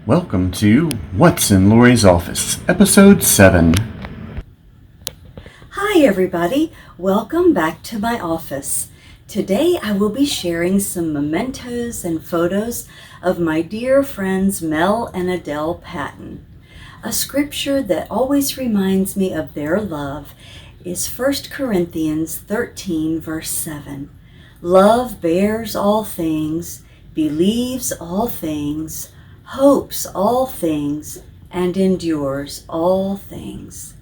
Welcome to What's in Lori's Office, Episode 7. Hi everybody, welcome back to my office. Today I will be sharing some mementos and photos of my dear friends Mel and Adele Patton. A scripture that always reminds me of their love is 1 Corinthians 13 verse 7. Love bears all things, believes all things, hopes all things, and endures all things.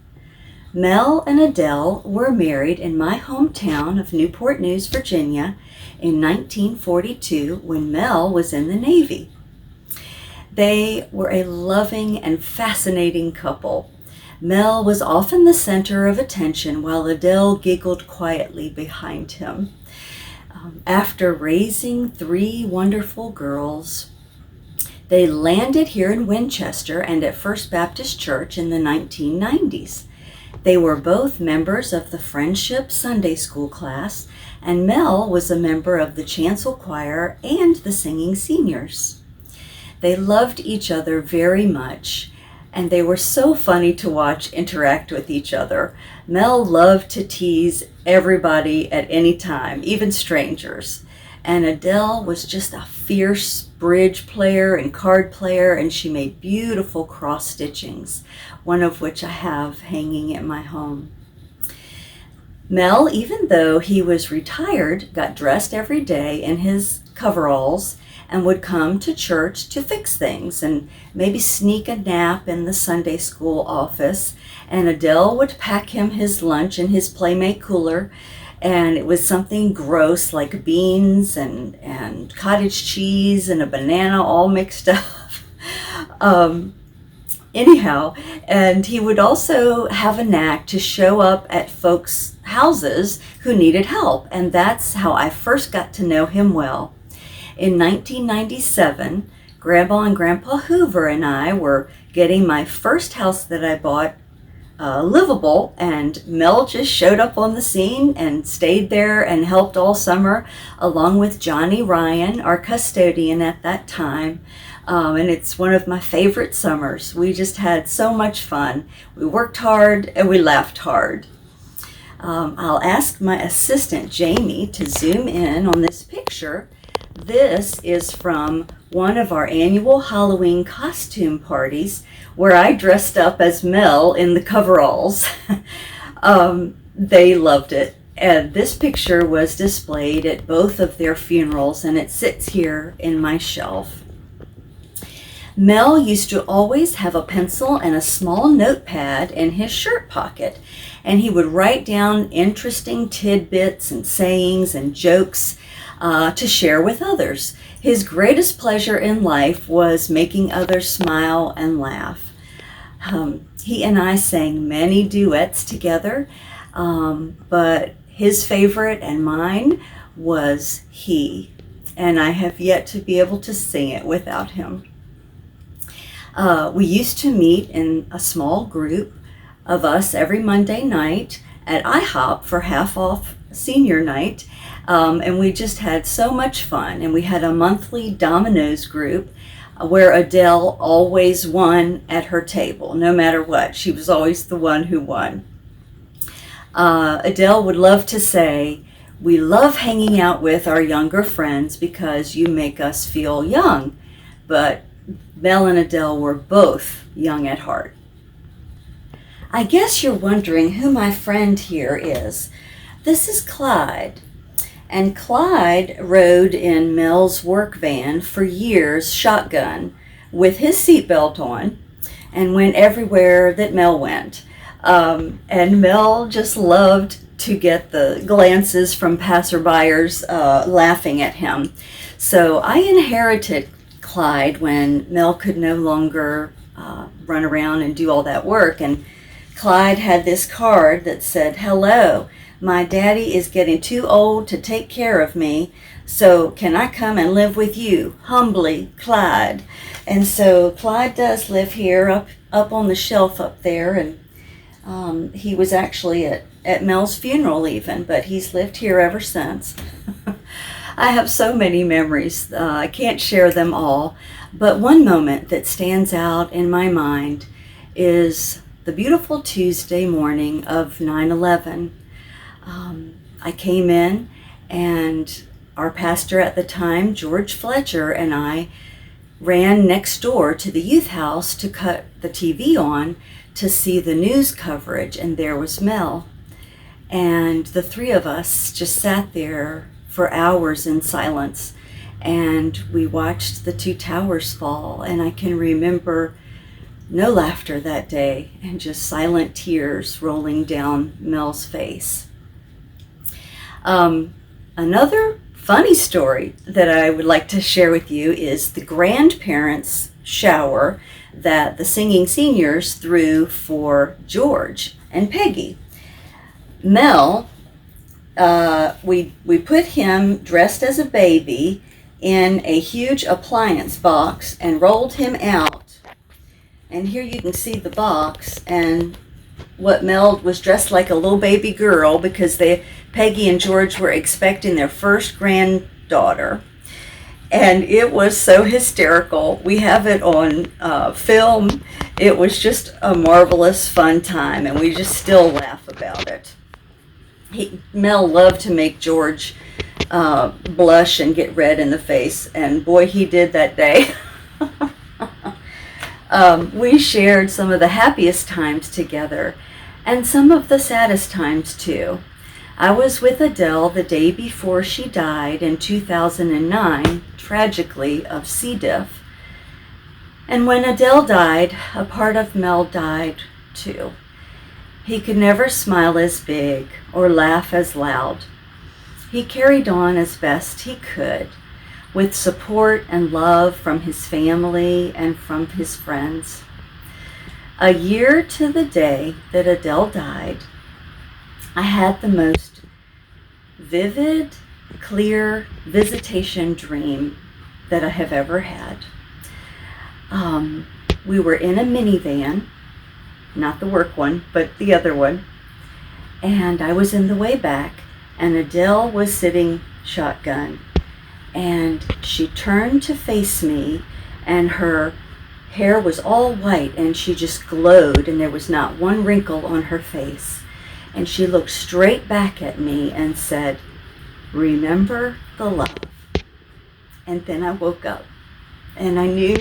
Mel and Adele were married in my hometown of Newport News, Virginia in 1942 when Mel was in the Navy. They were a loving and fascinating couple. Mel was often the center of attention while Adele giggled quietly behind him. After raising 3 wonderful girls, they landed here in Winchester and at First Baptist Church in the 1990s. They were both members of the Friendship Sunday School class, and Mel was a member of the Chancel Choir and the Singing Seniors. They loved each other very much, and they were so funny to watch interact with each other. Mel loved to tease everybody at any time, even strangers. And Adele was just a fierce bridge player and card player, and she made beautiful cross stitchings, one of which I have hanging at my home. Mel, even though he was retired, got dressed every day in his coveralls and would come to church to fix things and maybe sneak a nap in the Sunday school office. And Adele would pack him his lunch in his Playmate cooler, and it was something gross like beans and cottage cheese and a banana all mixed up. Anyhow, and he would also have a knack to show up at folks' houses who needed help, and that's how I first got to know him well. In 1997, Grandma and Grandpa Hoover and I were getting my first house that I bought livable, and Mel just showed up on the scene and stayed there and helped all summer along with Johnny Ryan, our custodian at that time. And it's one of my favorite summers. We just had so much fun. We worked hard and we laughed hard. I'll ask my assistant Jamie to zoom in on this picture. This is from one of our annual Halloween costume parties where I dressed up as Mel in the coveralls. They loved it. And this picture was displayed at both of their funerals, and it sits here in my shelf. Mel used to always have a pencil and a small notepad in his shirt pocket, and he would write down interesting tidbits and sayings and jokes to share with others. His greatest pleasure in life was making others smile and laugh. He and I sang many duets together, but his favorite and mine was He, and I have yet to be able to sing it without him. We used to meet in a small group of us every Monday night at IHOP for half-off senior night, and we just had so much fun. And we had a monthly dominoes group where Adele always won at her table, no matter what. She was always the one who won. Adele would love to say, "We love hanging out with our younger friends because you make us feel young." But Mel and Adele were both young at heart. I guess you're wondering who my friend here is. This is Clyde. And Clyde rode in Mel's work van for years, shotgun, with his seatbelt on, and went everywhere that Mel went. And Mel just loved to get the glances from passerbyers laughing at him. So I inherited Clyde when Mel could no longer run around and do all that work. And Clyde had this card that said, "Hello, my daddy is getting too old to take care of me, so can I come and live with you? Humbly, Clyde." And so Clyde does live here up on the shelf up there, and he was actually at Mel's funeral even, but he's lived here ever since. I have so many memories. I can't share them all, But one moment that stands out in my mind is the beautiful Tuesday morning of 9/11. I came in, and our pastor at the time, George Fletcher, and I ran next door to the youth house to cut the TV on to see the news coverage, and there was Mel. And the three of us just sat there for hours in silence, and we watched the two towers fall, and I can remember no laughter that day and just silent tears rolling down Mel's face. Another funny story that I would like to share with you is the grandparents' shower that the Singing Seniors threw for George and Peggy. Mel, we put him dressed as a baby in a huge appliance box and rolled him out. And here you can see the box, and what Mel was dressed like a little baby girl because Peggy and George were expecting their first granddaughter. And it was so hysterical. We have it on film. It was just a marvelous, fun time, and we just still laugh about it. Mel loved to make George blush and get red in the face, and boy, he did that day. We shared some of the happiest times together, and some of the saddest times too. I was with Adele the day before she died in 2009, tragically of C. diff. And when Adele died, a part of Mel died too. He could never smile as big or laugh as loud. He carried on as best he could, with support and love from his family and from his friends. A year to the day that Adele died, I had the most vivid, clear visitation dream that I have ever had. We were in a minivan, not the work one, but the other one, and I was in the way back, and Adele was sitting shotgun, and she turned to face me, and her hair was all white, and she just glowed, and there was not one wrinkle on her face. And she looked straight back at me and said, "Remember the love." And then I woke up, and I knew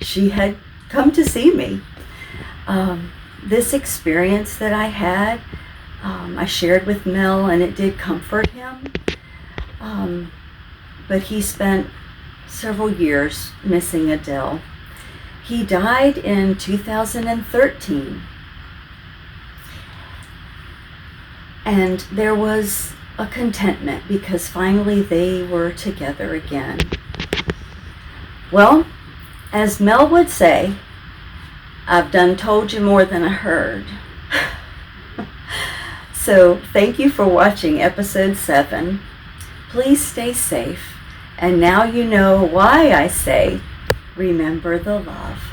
she had come to see me. This experience that I had, I shared with Mel, and it did comfort him. But he spent several years missing Adele. He died in 2013. And there was a contentment because finally they were together again. Well, as Mel would say, I've done told you more than I heard. So thank you for watching episode 7. Please stay safe. And now you know why I say, remember the love.